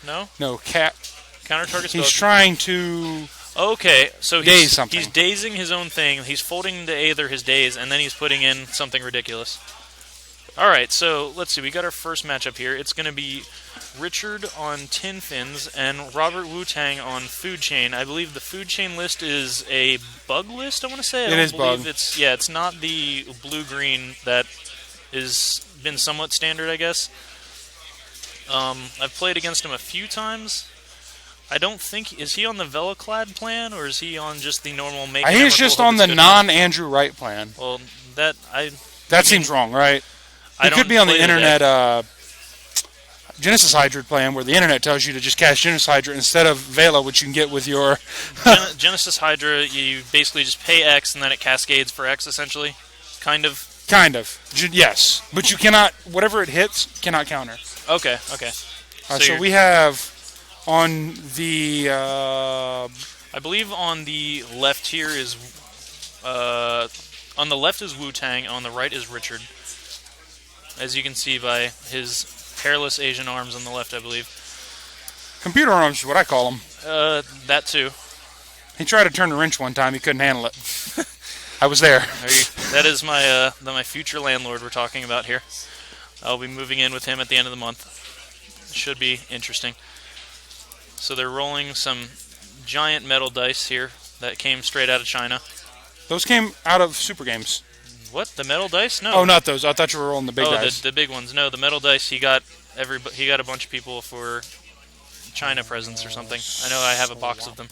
No? No, Counter target spell. he's trying to... Okay, so daze something. he's dazing his own thing. He's folding the Aether his daze, and then he's putting in something ridiculous. All right, so let's see. We got our first matchup here. It's going to be Richard on Tin Fins and Robert Wu-Tang on Food Chain. I believe the Food Chain list is a bug list, I want to say. I don't believe it's not the blue-green that has been somewhat standard, I guess. I've played against him a few times. I don't think... Is he on the Veloclad plan, or is he on just the normal make... He's just on the non-Andrew Wright plan. Well, That seems wrong, right? He could be on the internet Genesis Hydra plan, where the internet tells you to just cast Genesis Hydra instead of Vela, which you can get with your... Genesis Hydra, you basically just pay X, and then it cascades for X, essentially? Kind of? Kind of. Yes. But you cannot... Whatever it hits, cannot counter. Okay. So we have... On the... I believe on the left here is... on the left is Wu-Tang, on the right is Richard. As you can see by his hairless Asian arms on the left, I believe. Computer arms is what I call them. That too. He tried to turn the wrench one time, he couldn't handle it. I was there. That is my future landlord we're talking about here. I'll be moving in with him at the end of the month. Should be interesting. So they're rolling some giant metal dice here that came straight out of China. Those came out of Super Games. What? The metal dice? No. Oh, not those. I thought you were rolling the big dice. The big ones. No, the metal dice. He got a bunch of people for China presents or something. I know I have a box of them.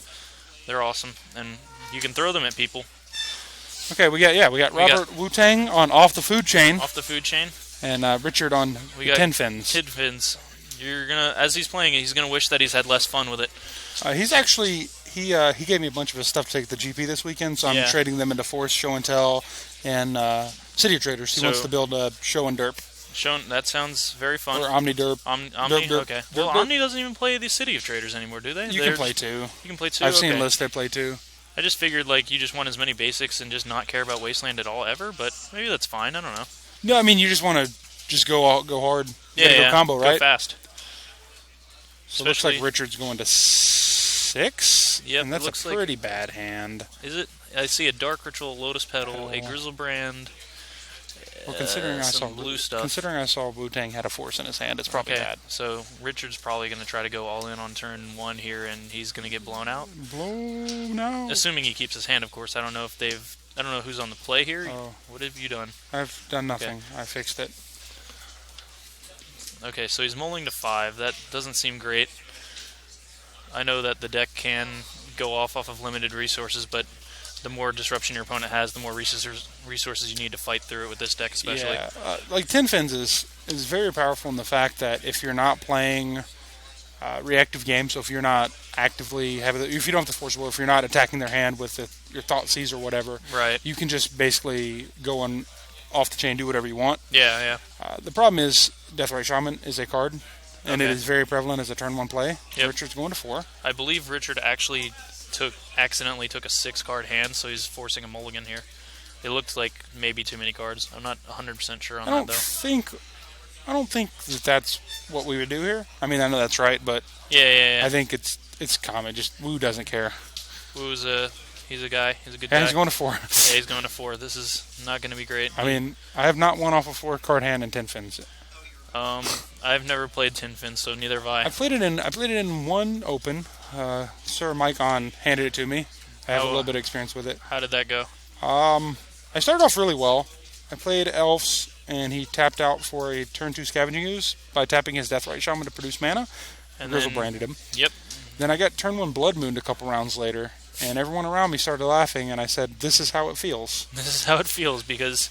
They're awesome, and you can throw them at people. Okay, we got Robert Wu-Tang on Off the Food Chain. Off the Food Chain. And Richard on Tin Fins. Tin Fins. You're gonna, as he's playing it, he's gonna wish that he's had less fun with it. He's actually he gave me a bunch of his stuff to take the GP this weekend, so I'm trading them into Force, Show and Tell, and City of Traders. He wants to build a Show and Derp. That sounds very fun. Or Omni Derp. Omni, Derp, okay. Well, Omni doesn't even play the City of Traders anymore, do they? You can play two. You can play two. I've seen lists that play two. I just figured you just want as many basics and just not care about Wasteland at all ever, but maybe that's fine. I don't know. No, I mean you just want to just go hard. Go combo, right? Go fast. So it looks like Richard's going to 6. Yep, and that's a pretty bad hand. Is it? I see a Dark Ritual, Lotus Petal, a Grizzlebrand. Well, considering I saw Wu-Tang had a Force in his hand, it's probably bad. So Richard's probably going to try to go all in on turn 1 here, and he's going to get blown out. Blown out. Assuming he keeps his hand, of course. I don't know who's on the play here. Oh. What have you done? I've done nothing. Okay. I fixed it. Okay, so he's mulling to 5. That doesn't seem great. I know that the deck can go off of limited resources, but the more disruption your opponent has, the more resources you need to fight through it with this deck, especially. Yeah, Tin Fins is very powerful in the fact that if you're not playing reactive games, so if you're not actively if you don't have the Force Will, if you're not attacking their hand with your Thought Seize or whatever, right, you can just basically go on off the chain, do whatever you want. Yeah. The problem is Deathrite Shaman is a card, and it is very prevalent as a turn 1 play. Yep. Richard's going to 4. I believe Richard actually accidentally took a 6-card hand, so he's forcing a mulligan here. It looked like maybe too many cards. I'm not 100% sure on that, though. I don't think that's what we would do here. I mean, I know that's right, but yeah. I think it's common. Just Wu doesn't care. Wu's he's a guy. He's a good guy. And he's going to 4. Yeah, he's going to 4. This is not going to be great. I mean, I have not won off a 4-card hand in Tin Fins. I've never played Tin Fins, so neither have I. I played it in one open. Sir Mike handed it to me. I have a little bit of experience with it. How did that go? I started off really well. I played Elves, and he tapped out for a turn 2 Scavenging Ooze by tapping his Deathrite Shaman to produce mana. And Grizzle branded him. Yep. Then I got turn 1 Blood Moon a couple rounds later, and everyone around me started laughing, and I said, "This is how it feels." This is how it feels, because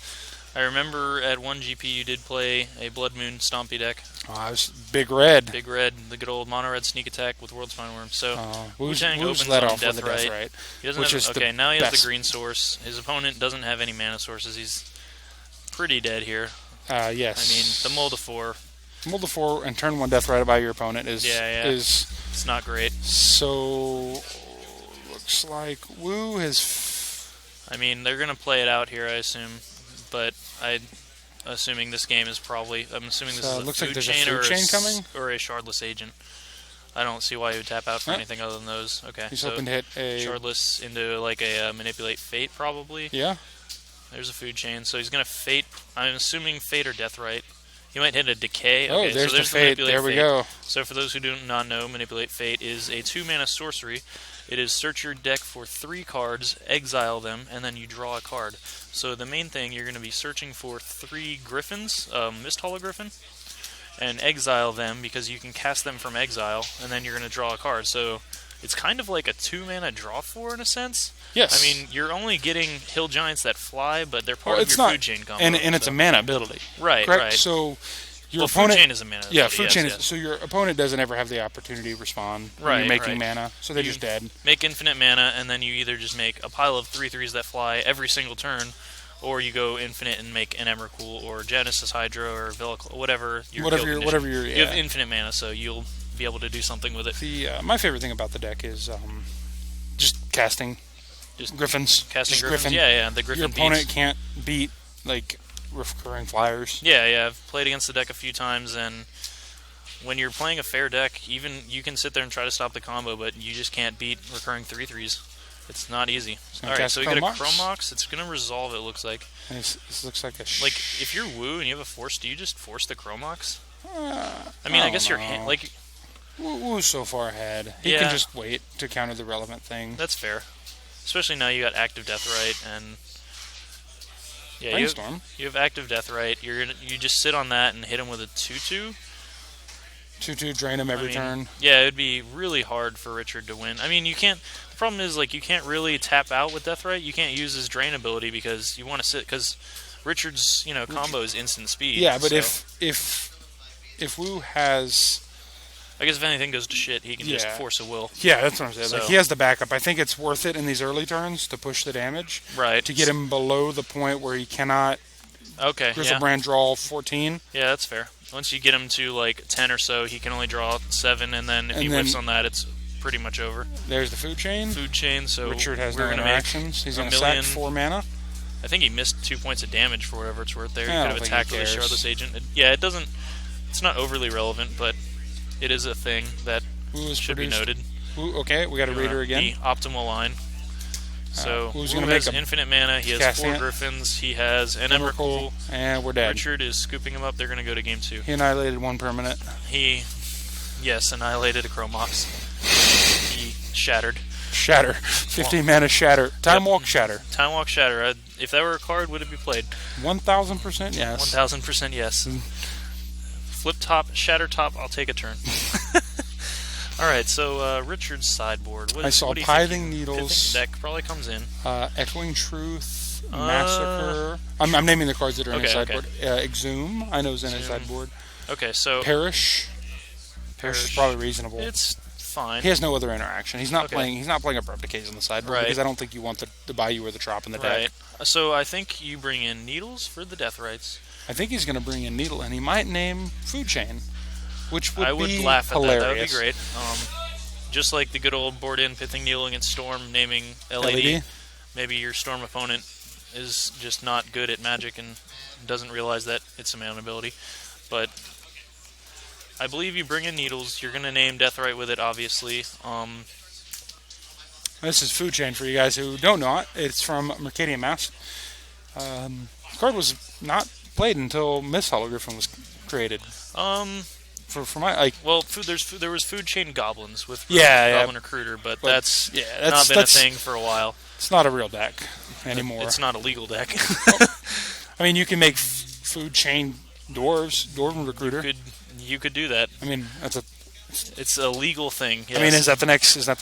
I remember at 1GP you did play a Blood Moon Stompy deck. I was Big Red. Big Red, the good old mono red sneak attack with World Spine Worm. So Wu-Tang Wu's opens let on off with the Deathrite. He doesn't have, now he has the green source. His opponent doesn't have any mana sources. He's pretty dead here. Yes. I mean, the mull to 4. Mull to 4 and turn 1 Deathrite by your opponent is it's not great. So looks like Wu has. I mean, they're gonna play it out here, I assume, but assuming this game is probably. I'm assuming this is a looks food like there's chain, a food chain coming, or a shardless agent. I don't see why he would tap out for anything other than those. Okay, He's so hoping to hit a... Shardless into like a manipulate fate probably. Yeah. There's a food chain, so he's gonna fate. I'm assuming fate or death right. He might hit a decay. Oh, Okay, there's so the fate. There we go. So for those who do not know, manipulate fate is a 2-mana sorcery. It is search your deck for 3 cards, exile them, and then you draw a card. So the main thing, you're going to be searching for 3 griffins, Mist Hologriffin, and exile them because you can cast them from exile, and then you're going to draw a card. So it's kind of like a 2-mana draw for in a sense. Yes. I mean, you're only getting hill giants that fly, but they're part of your food chain combo. And it's a mana ability. Right, correct? Right. So your opponent, food chain is a mana ability. Yeah, food chain is... So your opponent doesn't ever have the opportunity to respond when you're making mana, so they're just dead. Make infinite mana, and then you either just make a pile of 3/3s that fly every single turn, or you go infinite and make an Emrakul or Genesis Hydra or Velical, whatever your You have infinite mana, so you'll be able to do something with it. My favorite thing about the deck is just casting. Just griffins. Casting just griffins. Yeah, the griffin your opponent can't beat like recurring flyers. Yeah, I've played against the deck a few times, and when you're playing a fair deck, even you can sit there and try to stop the combo, but you just can't beat recurring 3/3s. It's not easy. Alright, so we got a Chrome Mox. It's going to resolve, it looks like. This looks like a... Like, if you're Woo and you have a Force, do you just force the Chrome Mox? I guess your hand... Like, Woo's so far ahead. He can just wait to counter the relevant thing. That's fair. Especially now you got active Deathrite and Brainstorm. You have active Deathrite. You just sit on that and hit him with a 2/2. 2/2, drain him every turn. Yeah, it'd be really hard for Richard to win. I mean, you can't. The problem is you can't really tap out with Deathrite. You can't use his drain ability because you want to sit because Richard's combo is instant speed. Yeah, but if Wu has... I guess if anything goes to shit, he can just force a will. Yeah, that's what I'm saying. Like, he has the backup. I think it's worth it in these early turns to push the damage. Right. To get him below the point where he cannot Griselbrand draw 14. Yeah, that's fair. Once you get him to 10 or so, he can only draw 7, and then if he whiffs on that, it's pretty much over. There's the food chain. So Richard has no interactions. He's going to sack 4 mana. I think he missed 2 points of damage for whatever it's worth there. He could have attacked with a Shardless Agent. It doesn't... It's not overly relevant, but... It is a thing that should be noted. Okay, we got a reader again. The optimal line. So, Wu has infinite mana. He has 4 Griffins. He has an Emrakul. And we're dead. Richard is scooping him up. They're going to go to game 2. He annihilated 1 permanent. He, annihilated a Chrome Mox. He shattered. 15 mana shatter. Time Walk Shatter. Time Walk Shatter. If that were a card, would it be played? 1,000% yes. 1,000% yes. Flip top, shatter top, I'll take a turn. Alright, so Richard's sideboard. I saw Pithing Needles. Deck probably comes in. Echoing Truth, Massacre. I'm naming the cards that are in his sideboard. Exhume, I know is in his sideboard. Okay, so... Perish is probably reasonable. It's fine. He has no other interaction. He's not playing. He's not playing Abrupt Decays on the sideboard because I don't think you want the Bayou or the Trop in the deck. Right. So I think you bring in Needles for the Deathrites. I think he's going to bring in Needle, and he might name Food Chain, which would be laugh at hilarious. That would be great. Just like the good old board-in Pithing Needle against Storm, naming LED. Maybe your Storm opponent is just not good at Magic and doesn't realize that it's a mana ability. But I believe you bring in Needles. You're going to name Deathrite with it, obviously. This is Food Chain for you guys who don't know it. It's from Mercadian Mask. The card was not played until Mist Hologriffin was created. For my there was Food Chain Goblins with Goblin Recruiter, but that's not been a thing for a while. It's not a real deck anymore. It's not a legal deck. I mean, you can make Food Chain Dwarven Recruiter. You could do that. I mean, it's a legal thing. Yes. I mean, is that the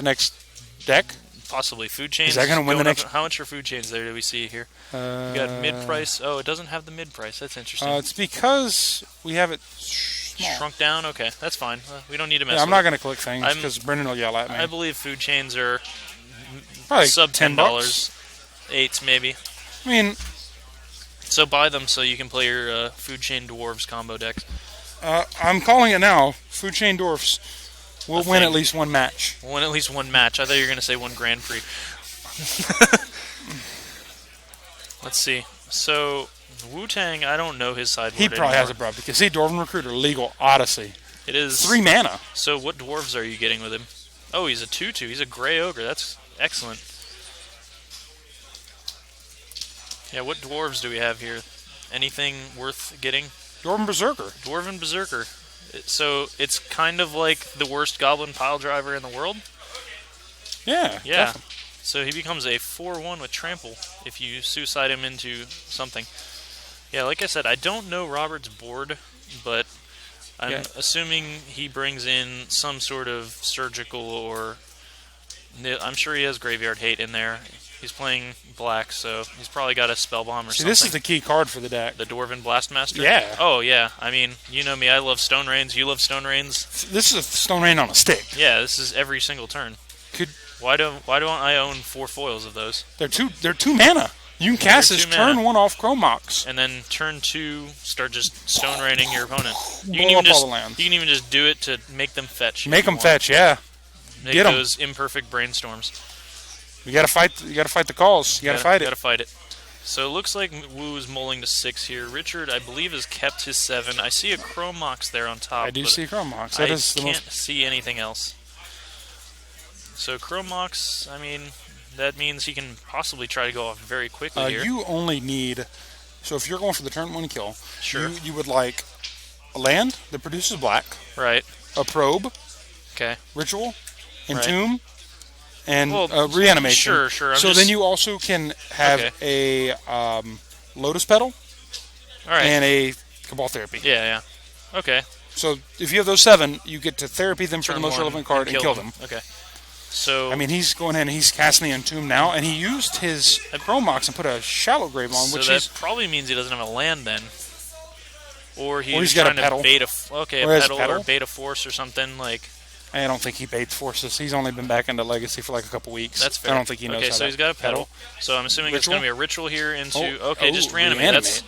next deck? Possibly. Food Chains. Is that going to win the next? How much are Food Chains there? Do we see here? You got mid price. Oh, it doesn't have the mid price. That's interesting. It's because we have it shrunk down. Okay, that's fine. We don't need to mess. I'm not going to click things because Brendan will yell at me. I believe Food Chains are probably sub $10, $8 maybe. I mean, so buy them so you can play your Food Chain Dwarves combo decks. I'm calling it now. Food Chain Dwarfs will win at least one match. Win at least one match. I thought you were going to say one Grand Prix. Let's see. So, Wu-Tang, I don't know his sideboard He probably anymore. has a problem. Because see, Dwarven Recruiter, legal, Odyssey. It is 3 mana. So what dwarves are you getting with him? Oh, he's a 2/2. He's a gray ogre. That's excellent. Yeah, what dwarves do we have here? Anything worth getting? Dwarven Berserker. Dwarven Berserker. So it's kind of like the worst goblin pile driver in the world? Yeah. Yeah. Definitely. So he becomes a 4/1 with trample if you suicide him into something. Yeah, like I said, I don't know Robert's board, but I'm assuming he brings in some sort of surgical or... I'm sure he has Graveyard Hate in there. He's playing black, so he's probably got a Spell Bomb or something. This is the key card for the deck. The Dwarven Blastmaster? Yeah. Oh, yeah. I mean, you know me. I love Stone Rains. You love Stone Rains. This is a Stone Rain on a stick. Yeah, this is every single turn. Why don't I own 4 foils of those? They're 2 mana. You can cast this turn 1 off Chrome Mox. And then turn 2, start just Stone Raining your opponent. Blow up all the lands. You can even just do it to make them fetch. Make them fetch, yeah. Make Get 'em. those imperfect brainstorms. You gotta fight the calls. You gotta fight it. Gotta fight it. So it looks like Woo's mulling to 6 here. Richard, I believe, has kept his 7. I see a Chrome Mox there on top. I do see Chrome Mox. I can't see anything else. So Chrome Mox, I mean, that means he can possibly try to go off very quickly here. You only need... So if you're going for the turn 1 kill, sure. you would like a land that produces black. Right. A probe. Okay. Ritual. Entomb. And reanimation. Sure. Then you also can have a Lotus Petal. All right. And a Cabal Therapy. Yeah. Okay. So if you have those 7, you get to therapy them for the most relevant card and kill them. Okay. So I mean, he's going in and he's casting the Entomb now, and he used his Chrome Mox and put a Shallow Grave on, which that probably means he doesn't have a land then. Or he's got trying a petal. To bait a petal or bait a force or something like. I don't think he baits forces. He's only been back into Legacy for like a couple weeks. That's fair. I don't think he knows. Okay, so he's got a petal. So I'm assuming it's going to be a ritual here into. Just reanimate.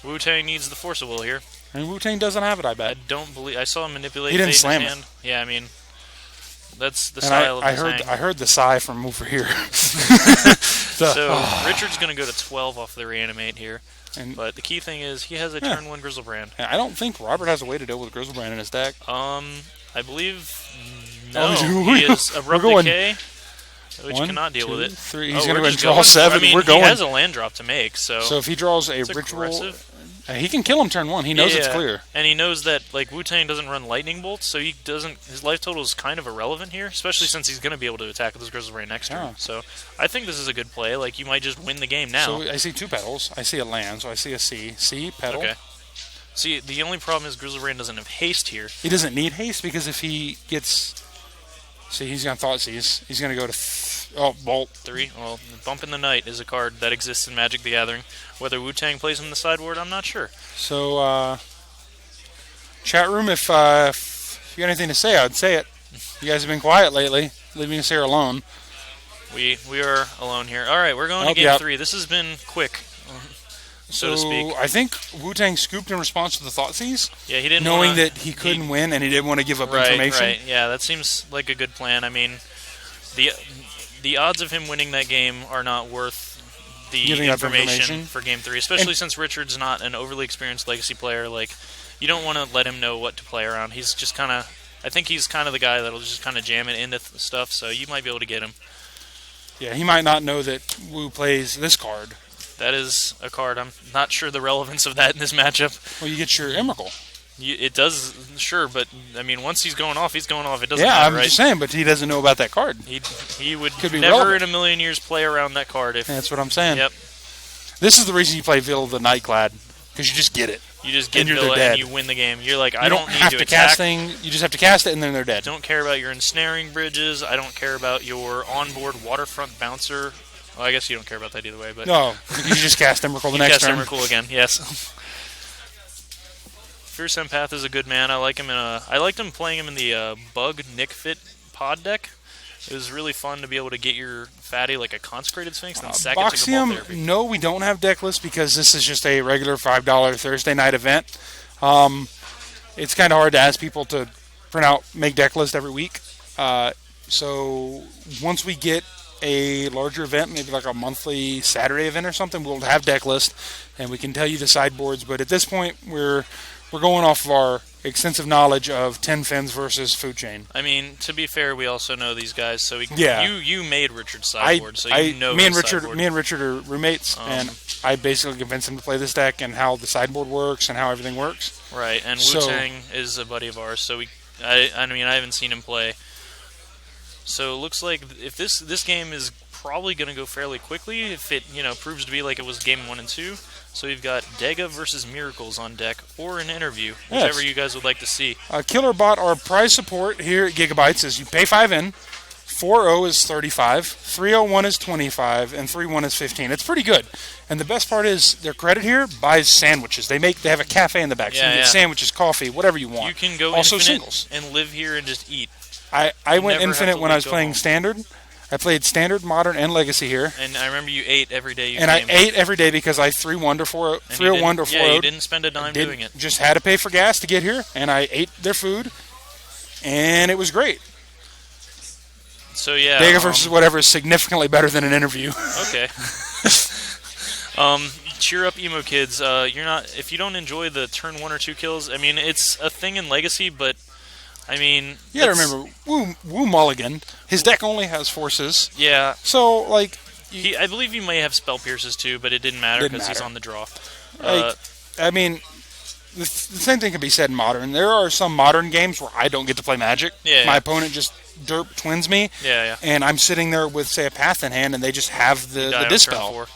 Wu-Tang needs the Force of Will here. And Wu-Tang doesn't have it, I bet. I don't believe. I saw him manipulate. He didn't Fate slam in his it. hand. Yeah, I mean, that's the style of I heard the sigh from over here. So Richard's going to go to 12 off the reanimate here. But the key thing is he has a turn 1 Grizzlebrand. I don't think Robert has a way to deal with Grizzlebrand in his deck. I believe no. He is Abrupt Decay, which cannot deal with it. 3. He's going to draw 7. I mean, we're going. He has a land drop to make, so if he draws a ritual, he can kill him turn 1. He knows it's clear, and he knows that like Wu-Tang doesn't run lightning bolts, so he doesn't. His life total is kind of irrelevant here, especially since he's going to be able to attack with his Grizzlebrand next turn. So I think this is a good play. Like you might just win the game now. So I see 2 petals. I see a land. So I see a C petal. Okay. See, the only problem is Grizzlebrand doesn't have haste here. He doesn't need haste because if he gets... See, he's going to Thoughtseize. He's going to go to... Bolt. 3. Well, Bump in the Night is a card that exists in Magic the Gathering. Whether Wu-Tang plays in the sideboard, I'm not sure. So, chat room, if you got anything to say, I'd say it. You guys have been quiet lately, leaving us here alone. We are alone here. All right, we're going to Game 3. This has been quick. So to speak. I think Wu-Tang scooped in response to the Thoughtseize. Yeah, he didn't knowing that he couldn't win and he didn't want to give up information. Right. Yeah, that seems like a good plan. I mean, the odds of him winning that game are not worth the information for Game 3, especially since Richard's not an overly experienced Legacy player. Like, you don't want to let him know what to play around. He's just kind of... I think he's kind of the guy that'll just kind of jam it into stuff, so you might be able to get him. Yeah, he might not know that Wu plays this card. That is a card. I'm not sure the relevance of that in this matchup. Well, you get your Emrakul. It does, sure, but I mean, once he's going off, he's going off. It doesn't matter, I'm just saying, but he doesn't know about that card. He would Could be never relevant. in a million years play around that card. That's what I'm saying. Yep. This is the reason you play Veil of the Nightclad, because you just get it. You just get Villa and you win the game. You're like, I don't need to attack. Casting. You just have to cast it, and then they're dead. Don't care about your ensnaring bridges. I don't care about your onboard waterfront bouncer. Well, I guess you don't care about that either way. But no, you just cast Emrakul the next turn. Cast Emrakul again, yes. Fierce Empath is a good man. I like him I liked him playing him in the Bug Nick Fit pod deck. It was really fun to be able to get your fatty like a Consecrated Sphinx, then sack it to Cabal Therapy. No, we don't have deck lists because this is just a regular $5 Thursday night event. It's kind of hard to ask people to print out, make deck lists every week. So once we get a larger event, maybe like a monthly Saturday event or something, we'll have deck list and we can tell you the sideboards. But at this point, we're going off of our extensive knowledge of 10 fins versus food chain. I mean, to be fair, we also know these guys, so Yeah. you made Richard's sideboard, so you know me and his Richard, sideboard. me and Richard are roommates, and I basically convinced him to play this deck and how the sideboard works and how everything works. Right, and So- Wu-Tang is a buddy of ours, so I mean, I haven't seen him play. So it looks like if this game is probably going to go fairly quickly if it proves to be like it was game 1 and 2. So we've got Dega versus Miracles on deck, or an interview, whichever you guys would like to see. Killer Bot, our prize support here at Giga-Bites is you pay 5 in, 4-0 is 35, 3-0-1 is 25, and 3-1 is 15. It's pretty good. And the best part is their credit here buys sandwiches. They have a cafe in the back, so you can get sandwiches, coffee, whatever you want. You can go also infinite singles. and live here and just eat. I went never have infinite to when I was go playing home. Standard. I played Standard, Modern, and Legacy here. And I remember you ate every day you And came. I ate every day because I 3-1 to 3-0-1 to 4-0. Yeah, you didn't spend a dime doing it. Just had to pay for gas to get here, and I ate their food, and it was great. So yeah, Dega versus whatever is significantly better than an interview. Okay. Cheer up, emo kids. If you don't enjoy the turn 1 or 2 kills, I mean, it's a thing in Legacy, but I mean, You gotta remember, Wu Mulligan, his deck only has forces. Yeah, So, like, I believe he may have spell pierces too, but it didn't matter Didn't because he's matter. on the draw. I mean, the same thing can be said in Modern. There are some Modern games where I don't get to play Magic. Yeah. My opponent just derp twins me, Yeah. and I'm sitting there with, say, a Path in hand, and they just have Die the on turn Dispel. 4.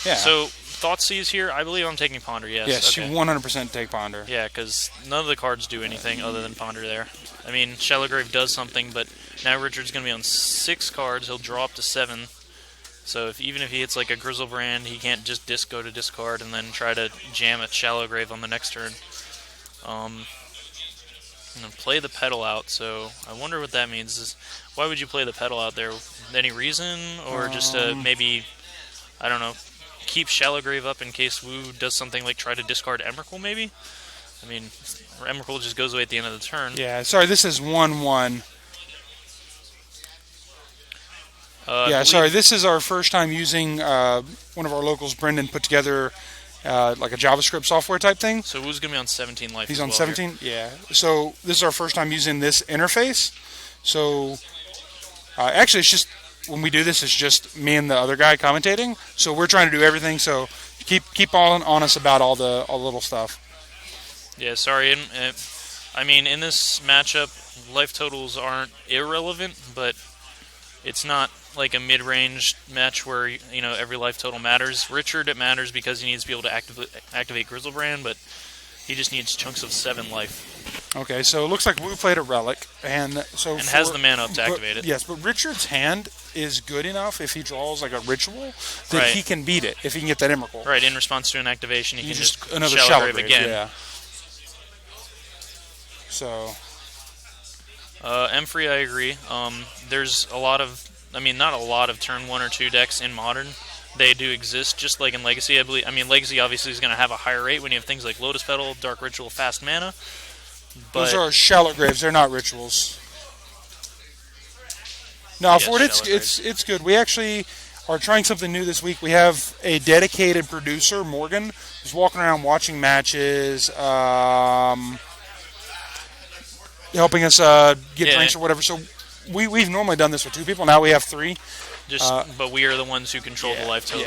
Yeah. So Thoughtseize here. I believe I'm taking Ponder. Yes. yes, Okay. you 100% take Ponder. Yeah, because none of the cards do anything other than Ponder there. I mean, Shallowgrave does something, but now Richard's going to be on 6 cards. He'll draw up to 7. So even if he hits like a Grizzlebrand, he can't just go to discard and then try to jam a Shallowgrave on the next turn. I'm going to play the Petal out, so I wonder what that means. Why would you play the Petal out there? Any reason? Or just to maybe, I don't know, keep Shallowgrave up in case Wu does something like try to discard Emrakul, maybe? I mean, Emrakul just goes away at the end of the turn. Yeah, sorry, this is 1-1. This is our first time using one of our locals, Brendan, put together like a JavaScript software type thing. So Wu's going to be on 17 life. He's as on well 17? Yeah. So this is our first time using this interface. So actually, it's just, when we do this, it's just me and the other guy commentating. So we're trying to do everything. So keep on us about all the little stuff. Yeah, sorry. I mean, in this matchup, life totals aren't irrelevant, but it's not like a mid-range match where every life total matters. Richard, it matters because he needs to be able to activate Grizzlebrand, but he just needs chunks of 7 life. Okay, so it looks like Wu played a relic, and has the mana up to activate it. Yes, but Richard's hand is good enough if he draws like a ritual that he can beat it if he can get that Emrakul. Right, in response to an activation, he can just another Shallowgrave again. Yeah. So Emfree, I agree. There's a lot of, not a lot of turn 1 or 2 decks in Modern. They do exist, just like in Legacy, I believe. I mean, Legacy obviously is going to have a higher rate when you have things like Lotus Petal, Dark Ritual, Fast Mana. But those are shallow graves. They're not rituals. No, Yes, for it, it's good. We actually are trying something new this week. We have a dedicated producer, Morgan, who's walking around watching matches, helping us get drinks or whatever. So we've normally done this with 2 people. Now we have 3. But we are the ones who control the life total.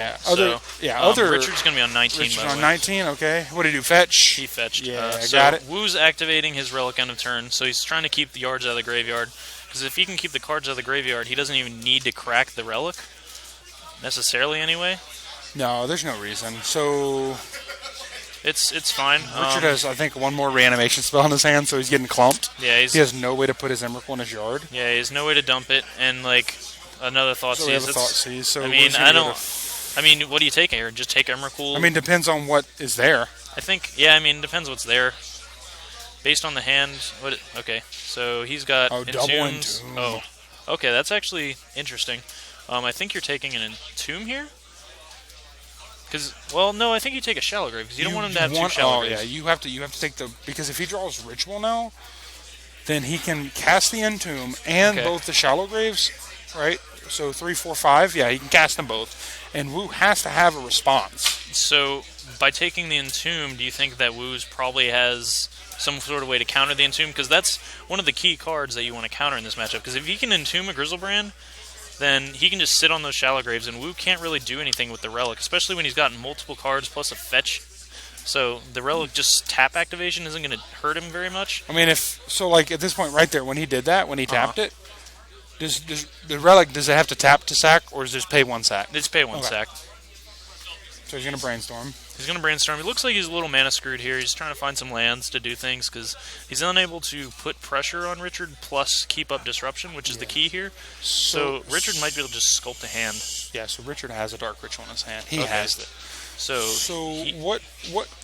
Yeah. Richard's going to be on 19. Richard's by the on way. 19. Okay. What did he do? Fetch. He fetched. Yeah, so got it. Wu's activating his relic end of turn, so he's trying to keep the yards out of the graveyard. Because if he can keep the cards out of the graveyard, he doesn't even need to crack the relic necessarily. Anyway. No, there's no reason. So it's fine. Richard has, I think, one more reanimation spell in his hand, so he's getting clumped. Yeah, he has no way to put his Emrakul in his yard. Yeah, he has no way to dump it, and like another thought So we have a thought seize. So what do you take here? Just take Emrakul? Depends on what is there. I think, depends what's there. Based on the hand, okay, so he's got double Entombs. Entomb. Oh, okay, that's actually interesting. I think you're taking an Entomb here? No, I think you take a Shallowgrave, because you don't want him to have 2 Shallowgraves. Oh, yeah, you have to take because if he draws Ritual now, then he can cast the Entomb and both the Shallowgraves, right? So 3, 4, 5, he can cast them both. And Wu has to have a response. So by taking the Entomb, do you think that Woo's probably has some sort of way to counter the Entomb? Because that's one of the key cards that you want to counter in this matchup. Because if he can Entomb a Grizzlebrand, then he can just sit on those Shallow Graves, and Woo can't really do anything with the Relic, especially when he's got multiple cards plus a fetch. So the Relic just tap activation isn't going to hurt him very much. I mean, like at this point right there, when he did that, when he tapped it, does the Relic, does it have to tap to sack, or does it just pay one sack? It's pay one sack. So he's going to Brainstorm. He's going to Brainstorm. It looks like he's a little mana screwed here. He's trying to find some lands to do things because he's unable to put pressure on Richard plus keep up Disruption, which is the key here. So Richard might be able to just sculpt a hand. Yeah, so Richard has a Dark Ritual in his hand. He has it. So what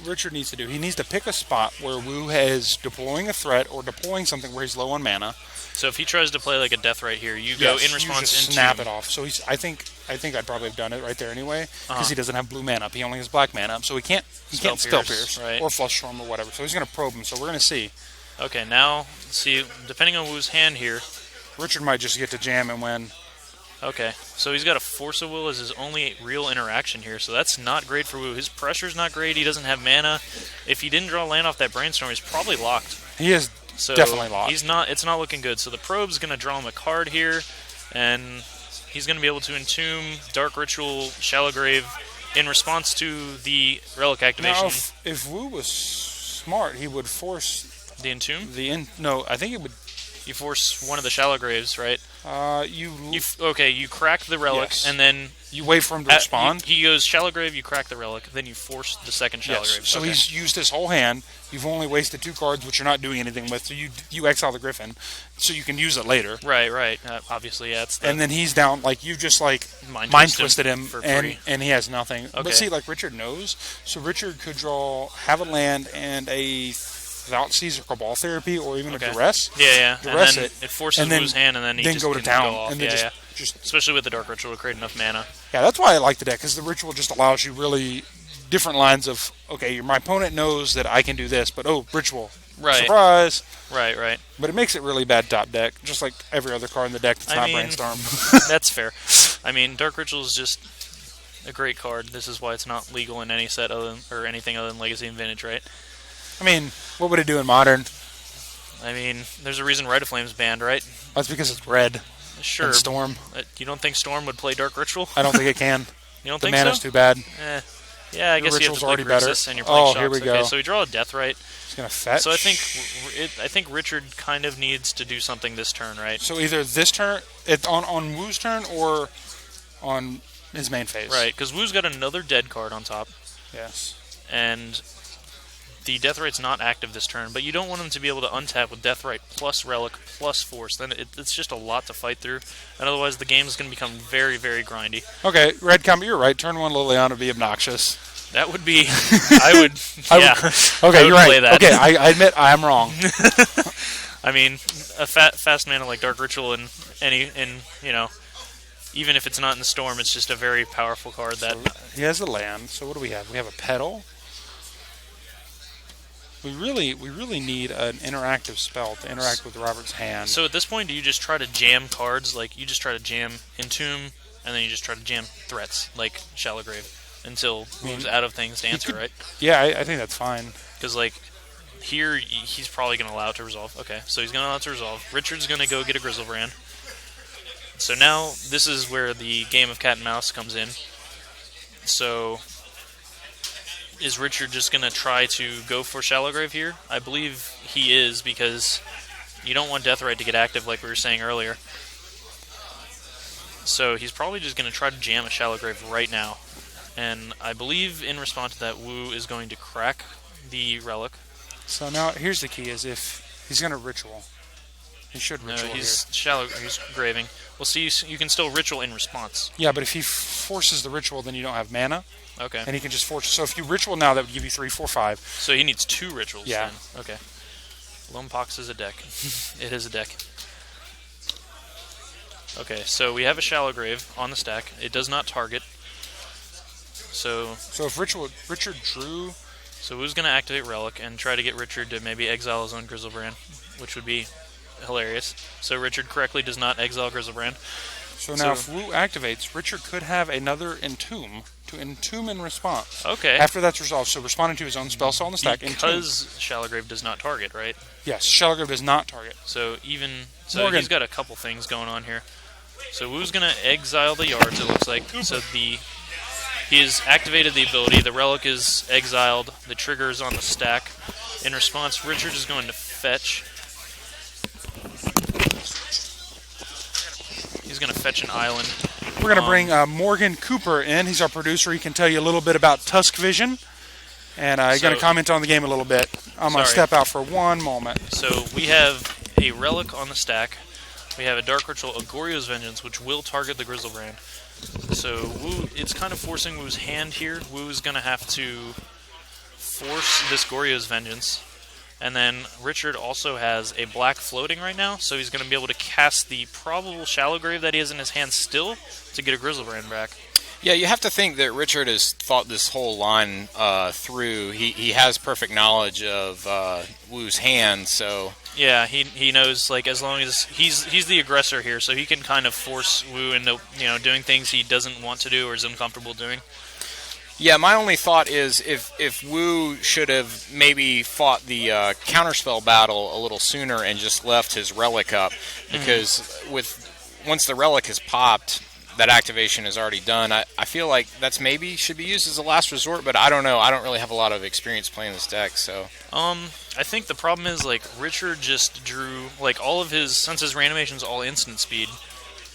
Richard needs to do, he needs to pick a spot where Woo is deploying a threat or deploying something where he's low on mana. So if he tries to play like a Death right here, you go in response you just into snap it off. So I think I'd probably have done it right there anyway because he doesn't have blue mana up. He only has black mana up, so he can't Spell Pierce right. or Flush Storm or whatever. So he's going to probe him. So we're going to see. Okay, now see depending on Woo's hand here, Richard might just get to jam and win. Okay, so he's got a Force of Will as his only real interaction here, so that's not great for Woo. His pressure's not great. He doesn't have mana. If he didn't draw land off that Brainstorm, he's probably locked. He is definitely locked. It's not looking good. So the Probe's going to draw him a card here, and he's going to be able to Entomb, Dark Ritual, Shallow Grave in response to the Relic activation. Now, if Woo was smart, he would force the Entomb. No, I think it would. You force one of the Shallow Graves, right? You crack the Relic, and then you wait for him to respond. He goes Shallow Grave, you crack the Relic, then you force the second Shallow Grave. So he's used his whole hand. You've only wasted 2 cards, which you're not doing anything with. So you exile the Griffin, so you can use it later. Right. Obviously, yeah. And then he's down. Like you just mind twisted him, and he has nothing. Okay. But see, like Richard knows, so Richard could have a land and a Thoughtseize or Cabal Therapy, or even a Duress. Yeah. Duress and then it forces Woo's hand, and then he just go to town. Go off. And just especially with the Dark Ritual to create enough mana. Yeah, that's why I like the deck, because the Ritual just allows you really different lines of, okay, my opponent knows that I can do this, but Ritual. Right. Surprise. Right. But it makes it really bad top deck, just like every other card in the deck that's not Brainstorm. That's fair. I mean, Dark Ritual is just a great card. This is why it's not legal in any set or anything other than Legacy and Vintage, right? I mean, what would it do in Modern? I mean, there's a reason Rite of Flame's banned, right? That's because it's red. Sure. And Storm. You don't think Storm would play Dark Ritual? I don't think it can. You don't think so? The mana's too bad. Yeah, I guess you have to play Grixis and you're playing Shocks. Here we go. Okay, so we draw a Deathrite. He's going to fetch. So I think Richard kind of needs to do something this turn, right? So either this turn, on Woo's turn, or on his main phase. Right, because Woo's got another dead card on top. Yes. And the Deathrite's not active this turn, but you don't want him to be able to untap with Deathrite plus Relic plus Force. Then it's just a lot to fight through, and otherwise the game is going to become very, very grindy. Okay, Red Combat, you're right. Turn 1 Liliana would be obnoxious. That would be... I would... Yeah. Okay, you're right. That. Okay, I admit I'm wrong. I mean, a fast mana like Dark Ritual and even if it's not in the Storm, it's just a very powerful card that... He has the land, so what do we have? We have a Petal. We really need an interactive spell to interact with Robert's hand. So at this point, do you just try to jam cards? Like, you just try to jam Entomb, and then you just try to jam threats, like Shallow Grave, until moves out of things to answer, right? Yeah, I think that's fine. Because, like, here, he's probably going to allow it to resolve. Okay, so he's going to allow it to resolve. Richard's going to go get a Grizzlebrand. So now, this is where the game of cat and mouse comes in. So... is Richard just going to try to go for Shallow Grave here? I believe he is, because you don't want Deathrite to get active like we were saying earlier. So he's probably just going to try to jam a Shallow Grave right now. And I believe in response to that, Woo is going to crack the Relic. So now here's the key, is if he's going to Ritual. He should Ritual No, he's Graving. Well, see, you can still Ritual in response. Yeah, but if he forces the Ritual, then you don't have mana. Okay. And he can just force. So if you Ritual now, that would give you 3, 4, 5. So he needs 2 Rituals then. Okay. Lonepox is a deck. It is a deck. Okay, so we have a Shallow Grave on the stack. It does not target. So if Richard drew... So Woo's going to activate Relic and try to get Richard to maybe exile his own Grizzlebrand, which would be hilarious. So Richard correctly does not exile Grizzlebrand. So now if Woo activates, Richard could have another Entomb to Entomb in response. Okay. After that's resolved, so responding to his own spell cell on the stack. Because Shallowgrave does not target, right? Yes, Shallowgrave does not target. So Morgan. he's got a couple things going on here. So Wu's going to exile the yards, it looks like. So he has activated the ability. The relic is exiled. The trigger is on the stack. In response, Richard is going to fetch. He's going to fetch an island. We're going to bring Morgan Cooper in. He's our producer. He can tell you a little bit about Tusk Vision. And he's going to comment on the game a little bit. I'm going to step out for one moment. So we have a relic on the stack. We have a Dark Ritual, Agorio's Vengeance, which will target the Grizzlebrand. So Wu, it's kind of forcing Wu's hand here. Wu's going to have to force this Goryo's Vengeance. And then Richard also has a black floating right now, so he's going to be able to cast the probable Shallowgrave that he has in his hand still to get a Grizzlebrand back. Yeah, you have to think that Richard has thought this whole line through. He has perfect knowledge of Wu's hand, so... Yeah, he knows, like, as long as he's the aggressor here, so he can kind of force Wu into, doing things he doesn't want to do or is uncomfortable doing. Yeah, my only thought is if Wu should have maybe fought the counterspell battle a little sooner and just left his relic up, because once the relic is popped, that activation is already done. I feel like that's maybe should be used as a last resort, but I don't know. I don't really have a lot of experience playing this deck, so... I think the problem is, like, Richard just drew, like, all of his... Since his reanimation's all instant speed,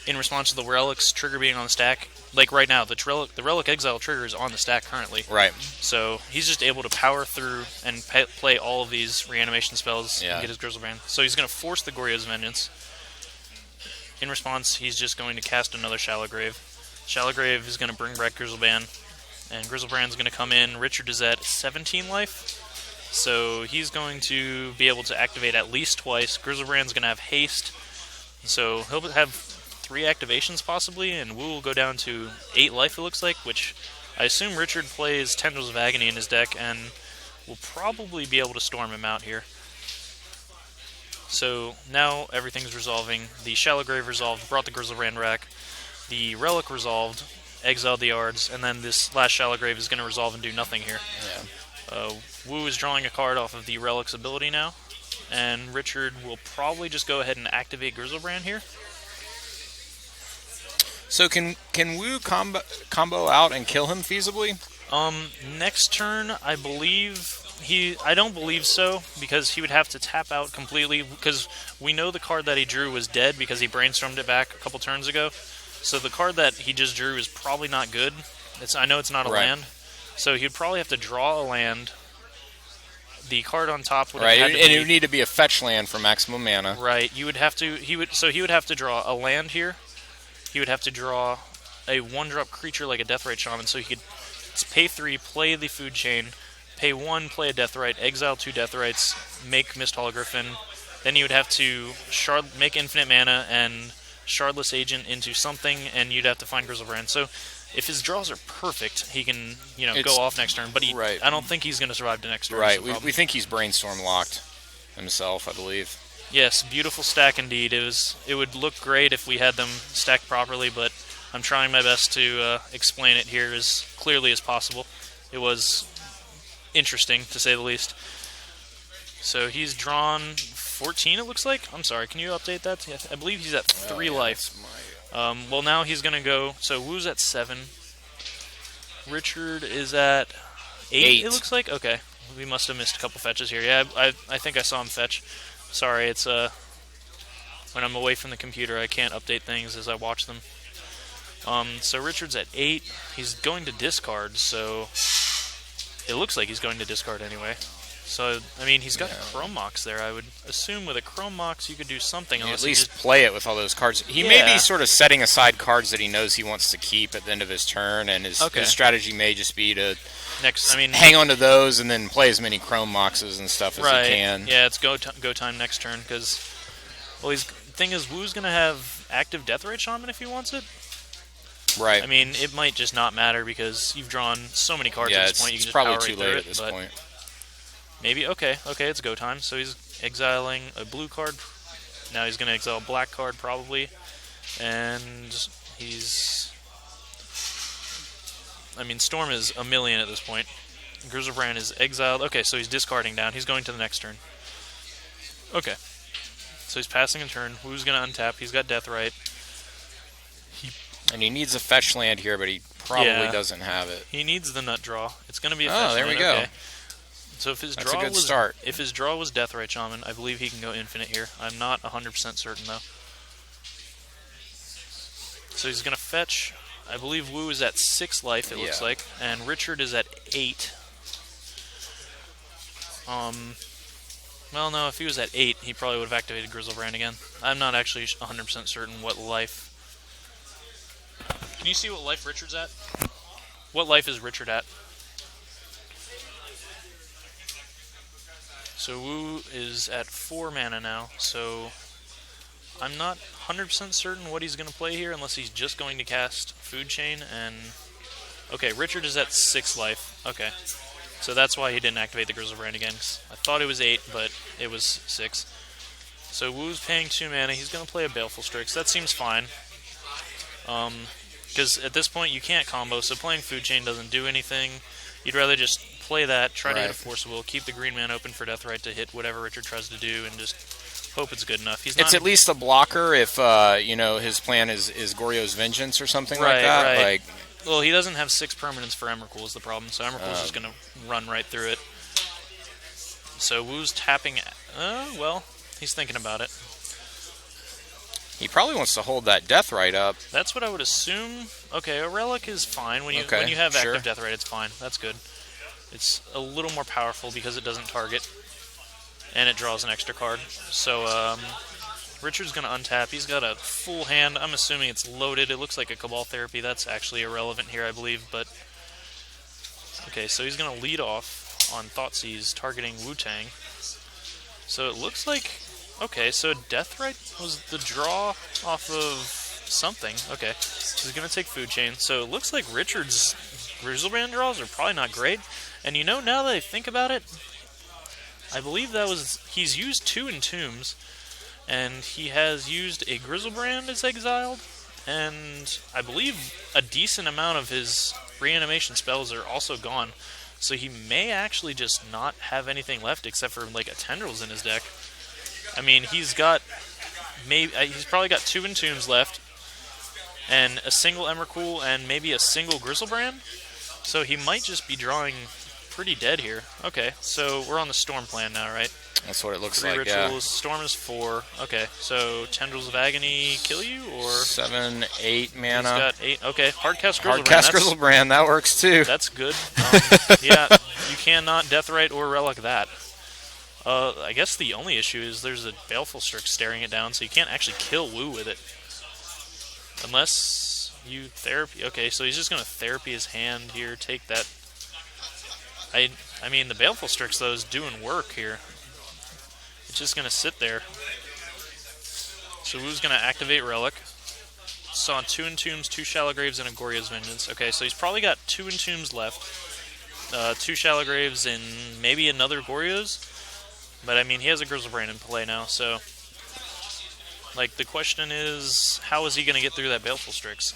in response to the relic's trigger being on the stack, like, right now, the relic exile trigger is on the stack currently. Right. So he's just able to power through and play all of these reanimation spells and get his Grizzlebrand. So he's going to force the Goryo's Vengeance. In response, he's just going to cast another Shallowgrave. Shallowgrave is going to bring back Grizzlebrand, and Grizzlebrand's going to come in. Richard is at 17 life, so he's going to be able to activate at least twice. Grizzlebrand's going to have haste, so he'll have 3 activations possibly, and Wu will go down to 8 life, it looks like, which I assume Richard plays Tendrils of Agony in his deck, and will probably be able to storm him out here. So now everything's resolving. The Shallowgrave resolved, brought the Grizzlebrand back. The Relic resolved, exiled the yards, and then this last Shallowgrave is going to resolve and do nothing here. Yeah. Wu is drawing a card off of the Relic's ability now, and Richard will probably just go ahead and activate Grizzlebrand here. So can Wu combo out and kill him feasibly? Next turn, I believe... I don't believe so, because he would have to tap out completely, because we know the card that he drew was dead because he brainstormed it back a couple turns ago. So the card that he just drew is probably not good. I know it's not a land. So he'd probably have to draw a land. The card on top would have had to and it would need to be a fetch land for maximum mana. Right. You would have to he would have to draw a land here. He would have to draw a 1-drop creature like a Deathrite Shaman, so he could pay 3, play the food chain, pay 1, play a Deathrite, exile 2 Deathrites, make Misthala Griffin. Then you would have to make infinite mana and Shardless Agent into something, and you'd have to find Grizzlebrand. So if his draws are perfect, he can go off next turn, but I don't think he's going to survive the next turn. Right, we think he's brainstorm locked himself, I believe. Yes, beautiful stack indeed. It would look great if we had them stacked properly, but I'm trying my best to explain it here as clearly as possible. It was interesting, to say the least. So he's drawn 14, it looks like. I'm sorry, can you update that? I believe he's at 3 life. Well, now he's going to go... So Wu's at 7. Richard is at 8, it looks like? Okay. We must have missed a couple fetches here. Yeah, I think I saw him fetch. Sorry, it's... when I'm away from the computer, I can't update things as I watch them. So Richard's at 8. He's going to discard, so... It looks like he's going to discard anyway. So, I mean, he's got Chrome Mox there. I would assume with a Chrome Mox you could do something. At least play it with all those cards. He may be sort of setting aside cards that he knows he wants to keep at the end of his turn, and his strategy may just be to hang on to those and then play as many Chrome Moxes and stuff as he can. Yeah, it's go time next turn, because, well, the thing is, Wu's going to have active Deathrite Shaman if he wants it. Right. I mean, it might just not matter because you've drawn so many cards at this point. You can just probably power too late at this point. Maybe. Okay, it's go time. So he's exiling a blue card. Now he's going to exile a black card probably. And he's I mean, Storm is a million at this point. Grizzlebrand is exiled. Okay, so he's discarding down. He's going to the next turn. Okay. So he's passing a turn. Woo's going to untap. He's got Deathrite. And he needs a fetch land here, but he probably doesn't have it. He needs the nut draw. It's going to be a fetch land. Oh, there we go. Okay. So if his That's draw a good was start. if his draw was Deathrite Shaman, I believe he can go infinite here. I'm not 100% certain though. So he's going to fetch. I believe Woo is at 6 life, it looks like, and Richard is at 8. Well, no, if he was at 8, he probably would have activated Grizzlebrand again. I'm not actually 100% certain what life. Can you see what life Richard's at? What life is Richard at? So Woo is at 4 mana now, so I'm not 100% certain what he's going to play here unless he's just going to cast Food Chain and... Okay, Richard is at 6 life. Okay. So that's why he didn't activate the Grizzlebrand again. 'Cause I thought it was 8, but it was 6. So Woo's paying 2 mana. He's going to play a Baleful Strix. That seems fine. Because at this point you can't combo, so playing Food Chain doesn't do anything. You'd rather just play that, try to hit a Force of Will, keep the green man open for Deathrite to hit whatever Richard tries to do, and just hope it's good enough. It's at least a blocker if his plan is Goryo's Vengeance or something like that. Right. Like, well, he doesn't have 6 permanents for Emrakul is the problem, so Emrakul's just going to run right through it. So Woo's tapping... well, he's thinking about it. he probably wants to hold that Deathrite up. That's what I would assume. Okay, a Relic is fine. When you have sure. active Deathrite, it's fine. That's good. It's a little more powerful because it doesn't target, and it draws an extra card. So Richard's going to untap. He's got a full hand. I'm assuming it's loaded. It looks like a Cabal Therapy. That's actually irrelevant here, I believe. But okay, so he's going to lead off on Thoughtseize, targeting Wu-Tang. So it looks like... Okay, so Deathrite was the draw off of something. Okay, so he's going to take Food Chain. So it looks like Richard's Grizzlebrand draws are probably not great. And now that I think about it, I believe he's used 2 Entombs, and he has used a Grizzlebrand as exiled, and I believe a decent amount of his reanimation spells are also gone. So he may actually just not have anything left except for like a Tendrils in his deck. I mean, he's probably got 2 Entombs left, and a single Emrakul, and maybe a single Grizzlebrand. So he might just be drawing pretty dead here. Okay, so we're on the Storm plan now, right? That's what it looks 3 like, rituals, yeah. Storm is 4. Okay, so Tendrils of Agony kill you, or... 7, 8 mana. He's got 8. Okay, Hardcast Grizzlebrand. Hardcast Grizzlebrand, that works too. That's good. Yeah, you cannot Deathrite or Relic that. I guess the only issue is there's a Baleful Strix staring it down, so you can't actually kill Woo with it. Unless you Therapy... Okay, so he's just going to Therapy his hand here, take that... I mean, the Baleful Strix, though, is doing work here. It's just going to sit there. So Woo's going to activate Relic. Saw 2 Entombs, 2 Shallow Graves, and a Gorya's Vengeance. Okay, so he's probably got 2 Entombs left. 2 Shallow Graves and maybe another Gorya's. But, I mean, he has a Grizzlebrand in play now, so... Like, the question is, how is he going to get through that Baleful Strix?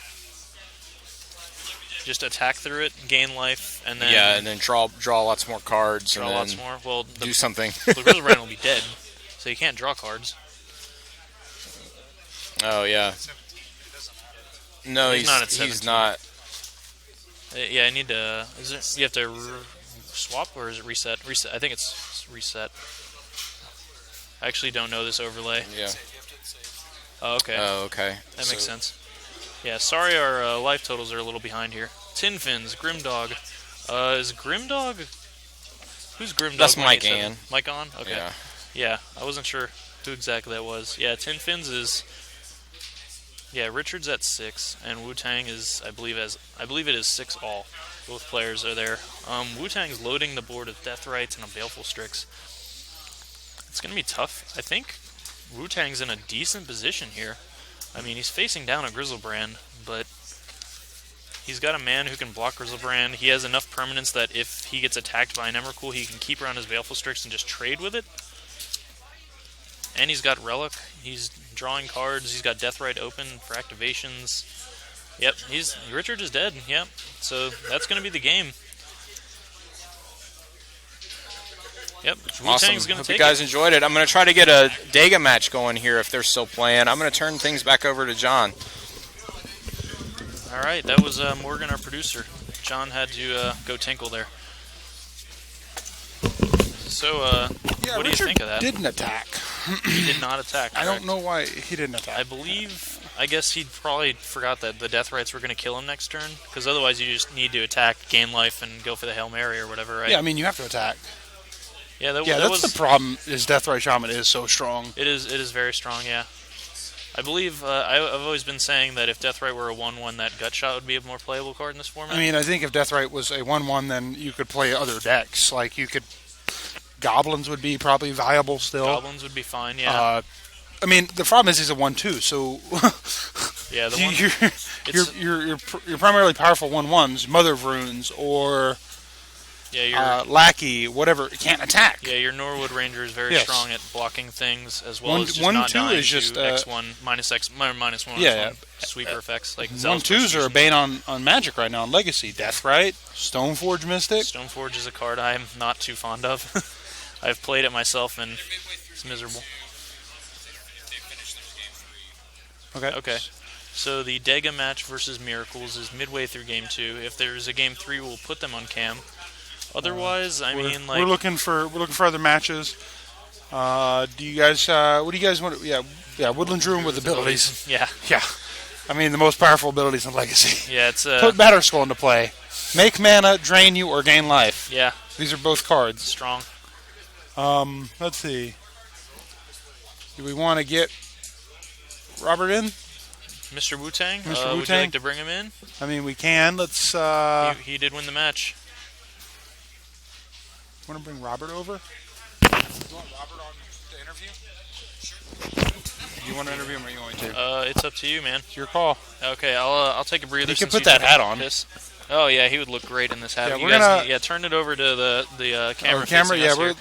Just attack through it, gain life, and then... Yeah, and then draw lots more cards. Draw and lots more. Well, do something. The Grizzlebrand will be dead, so you can't draw cards. Oh, yeah. No, he's not. He's not. Yeah, I need to... you have to swap, or is it reset? Reset. I think it's reset. I actually don't know this overlay. Yeah. Oh, okay. Oh, okay. That makes sense. Yeah, sorry our life totals are a little behind here. Tin Fins, Grimdog. Is Grimdog... Who's Grimdog? That's Mike Ann. Mike On? Okay. Yeah. Yeah, I wasn't sure who exactly that was. Yeah, Tin Fins is... Yeah, Richard's at 6, and Wu-Tang is, I believe it is 6 all. Both players are there. Wu-Tang's loading the board with Deathrites and a Baleful Strix. It's going to be tough. I think Wu-Tang's in a decent position here. I mean, he's facing down a Grizzlebrand, but he's got a man who can block Grizzlebrand. He has enough permanence that if he gets attacked by an Emrakul, he can keep around his Baleful Strix and just trade with it. And he's got Relic. He's drawing cards. He's got Deathrite open for activations. Yep, Richard is dead. Yep, so that's going to be the game. Yep, Wu-Tang's Awesome. going to Hope take you guys it. enjoyed it. I'm going to try to get a Dega match going here if they're still playing. I'm going to turn things back over to John. All right, that was Morgan, our producer. John had to go tinkle there. So, what do you think of that? Didn't attack. He did not attack. I correct? don't know why he didn't attack. I guess he probably forgot that the Death Rites were going to kill him next turn, because otherwise you just need to attack, gain life, and go for the Hail Mary or whatever, right? Yeah, I mean, you have to attack. Yeah, that That's was the problem, is Deathrite Shaman is so strong. It is very strong, yeah. I believe, I've always been saying that if Deathrite were a 1/1, that Gut Shot would be a more playable card in this format. I mean, I think if Deathrite was a 1/1, then you could play other decks. Like, you could... Goblins would be probably viable still. Goblins would be fine, yeah. I mean, the problem is he's a 1/2, so... Yeah, the one... Your primarily powerful 1/1s, Mother of Runes, or... Yeah, Lackey, whatever, can't attack. Yeah, your Norwood Ranger is very strong at blocking things, as well as just 1/2 not dying is just to X1, minus one, sweeper effects. Like 1/2s are a bane on Magic right now, on Legacy. Deathrite, Stoneforge Mystic. Stoneforge is a card I am not too fond of. I've played it myself, and it's miserable. Okay. So the Dega match versus Miracles is midway through Game 2. If there's a Game 3, we'll put them on cam. Otherwise, we're looking for other matches. Do you guys? What do you guys want? Yeah, Woodland Druid with abilities. Yeah. I mean, the most powerful abilities in Legacy. Yeah, it's put Batterskull into play. Make mana, drain you, or gain life. Yeah. These are both cards. Strong. Let's see. Do we want to get Robert in? Mr. Wu-Tang? Mr. Wu-Tang? Would you like to bring him in? I mean, we can. Let's. He did win the match. Want to bring Robert over? You want Robert on the interview? Sure. Do you want to interview him or are you going to? It's up to you, man. It's your call. Okay, I'll take a breather. You can put that hat on. Oh yeah, he would look great in this hat. Yeah, turn it over to the camera. Yeah, we're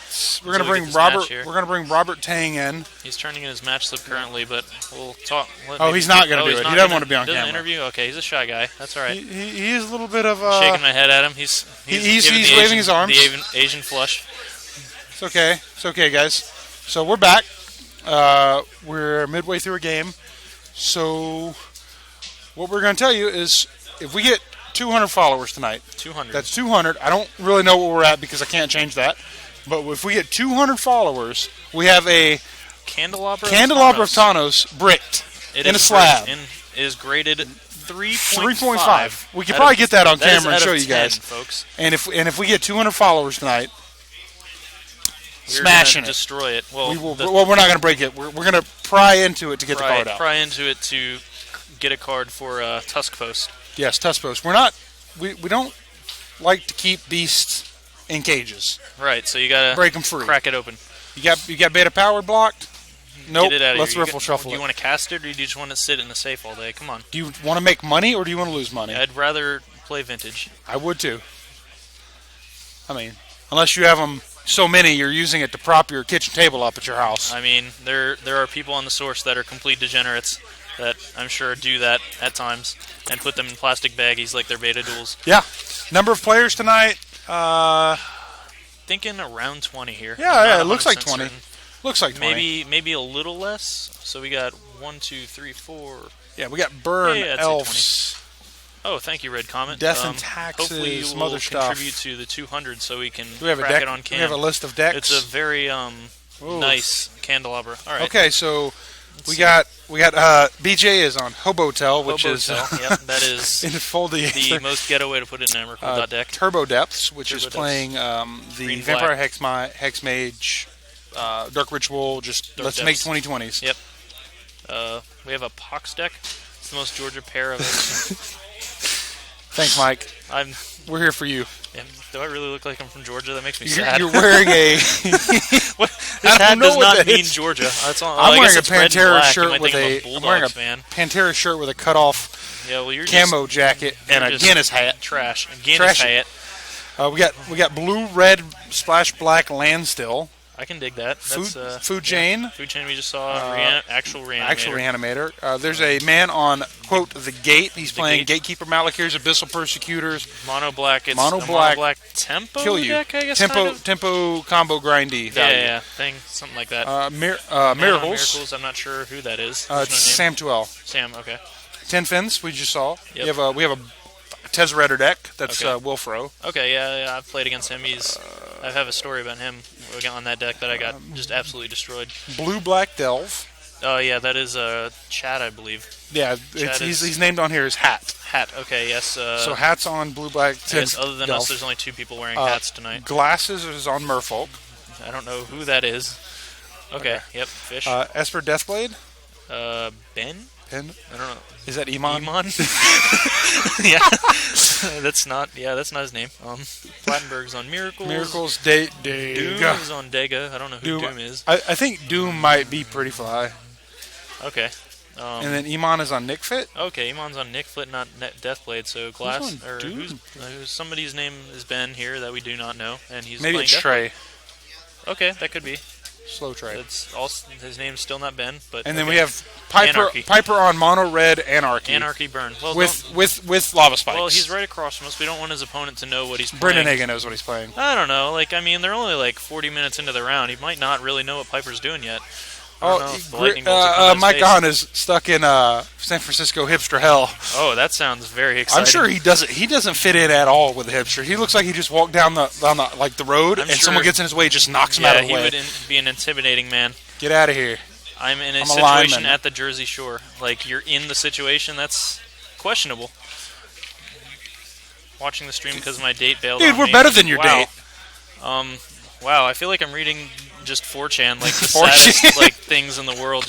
gonna bring Robert. We're gonna bring Robert Tang in. He's turning in his match slip currently, but we'll talk. He's not gonna do it. He doesn't want to be on camera. Interview. Okay, he's a shy guy. That's all right. He is a little bit of shaking my head at him. He's waving his arms. The Asian flush. It's okay. It's okay, guys. So we're back. We're midway through a game. So what we're gonna tell you is if we get 200 followers tonight. 200. That's 200. I don't really know what we're at because I can't change that. But if we get 200 followers, we have a Candelabra of Thanos bricked in a slab. And is graded 3.5. 3.5. We could probably get that on camera and show you guys, folks. And if we get 200 followers tonight, we're smashing it, destroy it. Well, we're not going to break it. We're going to pry into it to get the card out. Pry into it to get a card for Tusk Post. Yes, Tusk Post. We don't like to keep beasts in cages. Right, so you gotta break them free, crack it open. You got beta power blocked. Nope. Get it out of Let's here. riffle shuffle. Do you want to cast it, or do you just want to sit in the safe all day? Come on. Do you want to make money, or do you want to lose money? I'd rather play vintage. I would too. I mean, unless you have them so many, you're using it to prop your kitchen table up at your house. I mean, there are people on the source that are complete degenerates that I'm sure do that at times and put them in plastic baggies like they're beta duels. Yeah. Number of players tonight? Thinking around 20 here. Yeah, it looks like 20. Certain. Looks like 20. Maybe a little less. So we got 1, 2, 3, 4. Yeah, we got Burn, Elves. Oh, thank you, Red Comet. Death and Taxes, hopefully you some will other stuff. Contribute to the 200 so we can crack it on cam. We have a list of decks. It's a very nice candelabra. All right. Okay, so we got BJ is on Hobotel, which is that is the most ghetto way to put it in Emrakul deck. Turbo Depths, which is playing the Vampire Hex Mage, Dark Ritual. Let's make 2020s. Yep. We have a Pox deck. It's the most Georgia pair of it. Thanks, Mike. We're here for you. Yeah, do I really look like I'm from Georgia? That makes me sad. You're wearing a... This hat does not mean Georgia. That's all, I'm wearing a Pantera shirt with Pantera shirt with a cut-off camo jacket and a Guinness hat. Guinness hat. We got blue, red, splash black Landstill. I can dig that. That's, Food Chain. Yeah. Food Chain we just saw. Actual Reanimator. Actual Reanimator. There's a man on, quote, The Gate. He's playing Gatekeeper Malachirs, Abyssal Persecutors. Mono Black. It's Mono a Black Mono Black tempo kill you. deck, I guess. Tempo combo grindy value. Yeah, thing, something like that. Miracles. Miracles. I'm not sure who that is. It's Sam Tuel. Sam. Okay. 10 Fins. We just saw. Yep. We have a Tezzerator deck. That's Wilfro. Okay. Yeah. I've played against him. I have a story about him on that deck that I got just absolutely destroyed. Blue Black Delve. Oh yeah, that is Chad, I believe. Yeah, he's named on here as Hat. Hat. Okay. Yes. So Hat's on Blue Black. Other than us, there's only 2 people wearing hats tonight. Glasses is on Merfolk. I don't know who that is. Okay. Yep. Fish. Esper Deathblade. Ben. Pen? I don't know. Is that Iman? Yeah. That's not his name. Plattenberg's on Miracles. Doom is on Dega. I don't know who Doom is. I think Doom might be Pretty Fly. Okay. And then Iman is on Nickfit? Okay, Iman's on Nickfit, not Deathblade. So Glass somebody's name is Ben here that we do not know, and he's maybe playing it's Trey. Okay, that could be. Slow Trey. That's also, his name's still not Ben, but and then we have Piper on Mono Red Anarchy. Anarchy Burn. Well, with Lava Spikes. Well, he's right across from us. We don't want his opponent to know what he's playing. Brendan Hagen knows what he's playing. I don't know. They're only like 40 minutes into the round. He might not really know what Piper's doing yet. Mike Gahan is stuck in San Francisco hipster hell. Oh, that sounds very exciting. I'm sure he doesn't. He doesn't fit in at all with the hipster. He looks like he just walked down the road, and someone gets in his way, just knocks him out of the way. Yeah, he would be an intimidating man. Get out of here. I'm in a situation at the Jersey Shore. Like, you're in the situation, that's questionable. Watching the stream because my date bailed on me. Dude, we're better than your date. Wow, I feel like I'm reading just 4chan, like the saddest things in the world.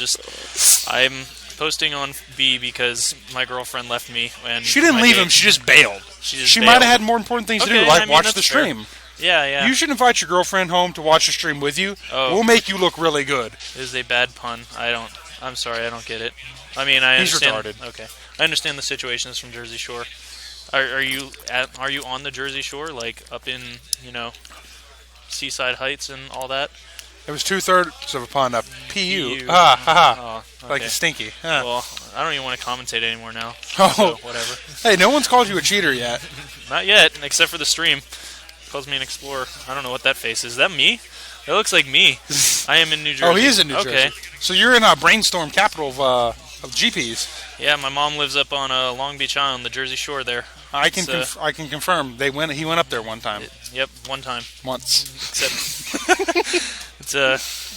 I'm posting on B because my girlfriend left me. And she didn't leave him, she just bailed. She might have had more important things to do, like watch the stream. Yeah. You should invite your girlfriend home to watch the stream with you. Oh. We'll make you look really good. It is a bad pun. I'm sorry, I don't get it. I mean, I understand. He's retarded. Okay. I understand the situation is from Jersey Shore. Are you on the Jersey Shore, like up in, Seaside Heights and all that? It was 2/3 of a pun. PU. Oh, okay. Like a stinky. Well, I don't even want to commentate anymore now. Oh, so whatever. Hey, no one's called you a cheater yet. Not yet, except for the stream. Calls me an explorer. I don't know what that face is. Is that me? That looks like me. I am in New Jersey. Oh, he is in New Jersey. Okay. So you're in a brainstorm capital of GPs. Yeah, my mom lives up on Long Beach Island, the Jersey Shore there. I can confirm. He went up there one time. Yep, one time. Once. Except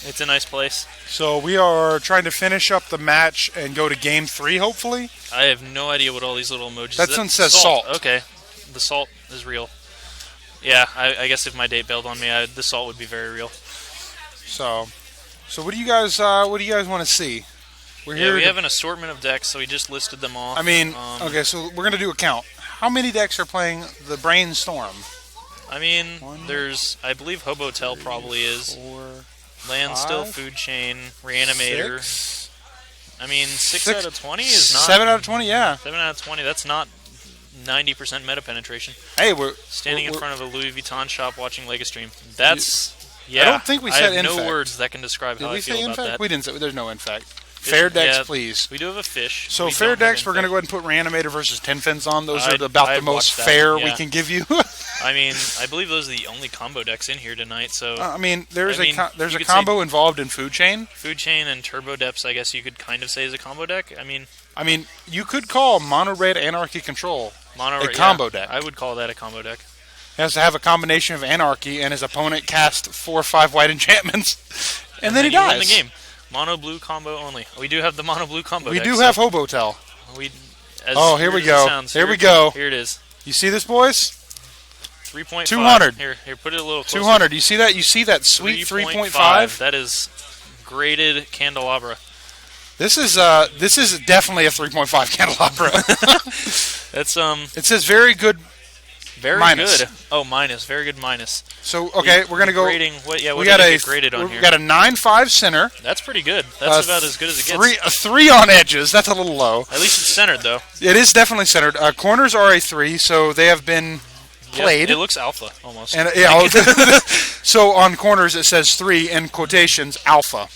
it's a nice place. So we are trying to finish up the match and go to game 3, hopefully. I have no idea what all these little emojis. That one says salt. Okay, the salt is real. Yeah, I guess if my date bailed on me, the salt would be very real. So what do you guys want to see? We have an assortment of decks, so we just listed them off. I mean, okay, so we're gonna do a count. How many decks are playing the Brainstorm? I mean, I believe Hobotel probably is. 4, Landstill, Food Chain, Reanimator. 6? I mean, 6 out of 20 is not... 7 out of 20, yeah. 7 out of 20, that's not 90% meta penetration. Hey, we're... Standing in front of a Louis Vuitton shop watching Legastream. That's... Yeah, I don't think we said I have no words that can describe how I feel about that. We didn't say... There's no infect. Fair decks, please. We do have a fish. So fair decks, we're going to go ahead and put Reanimator versus 10 Fins on. Those are about the most fair we can give you. I mean, I believe those are the only combo decks in here tonight. So I mean, there's a combo involved in Food Chain. Food Chain and Turbo Depths, I guess you could kind of say is a combo deck. I mean, you could call Mono Red Anarchy Control a combo deck. I would call that a combo deck. He has to have a combination of Anarchy and his opponent cast 4 or 5 white enchantments, and then he dies. Win the game. Mono blue combo only. We do have the mono blue combo. We do have Hobotel. Here we go. Here we go. Here it is. You see this, boys? 3.5. 200. Here, put it a little closer. 200. You see that? You see that sweet 3.5? That is graded candelabra. This is definitely a 3.5 candelabra. That's It says very good. Very minus. Good. Oh, minus. Very good minus. So we're gonna go. Grading. What did it get graded on here? We got a 9.5 center. That's pretty good. That's about as good as it gets. A 3 on edges. That's a little low. At least it's centered though. It is definitely centered. Corners are a 3, so they have been played. It looks alpha almost. And so on corners it says 3 in quotations alpha,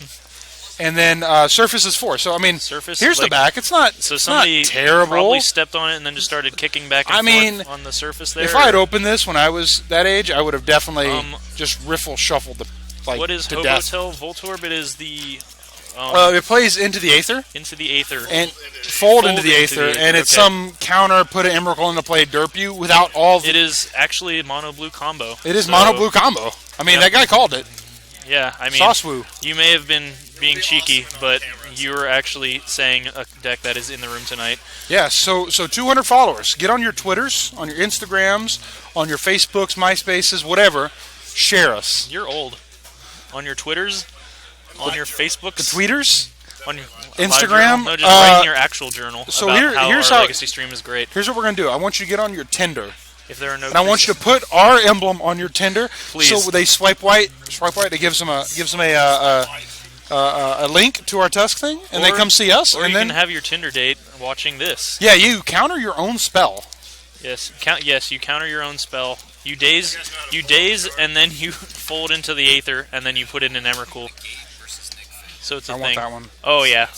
and then surface is 4. So I mean, Surface, here's the like- back. It's not. So it's somebody not terrible. probably stepped on it and then just started kicking back and I mean, forth on the surface there. If I had opened this when I was that age, I would have definitely Um, just riffle shuffled the like what is to death. Hobotel Voltorb? It is the It plays into the Aether into the Aether. and fold into the Aether, and it's okay. some counter. Put an Emrakul into play, derp you without all. It is actually a mono blue combo. It is So, mono blue combo. I mean, Yep. that guy called it. Yeah, I mean, Saucewoo. you may have been being cheeky, but you were actually saying a deck that is in the room tonight. Yeah, so 200 followers. Get on your Twitters, on your Instagrams, on your Facebooks, MySpaces, whatever. Share us. You're old. On your Twitters, on your Facebooks, The tweeters. on your Instagram, no, just writing your actual journal so about here's our how- Legacy stream is great. Here's what we're gonna do. I want you to get on your Tinder, If there are no, and I want you to put our emblem on your Tinder. Please. So they swipe right. It gives them a link to our Tusk thing, and they Or- come see us. or and you then can have your Tinder date watching this. yeah, you counter your own spell. Yes, Yes, you counter your own spell. You daze, and then you fold into the Aether, and then you put in an Emrakul. So it's a I thing. want that one. Oh yeah,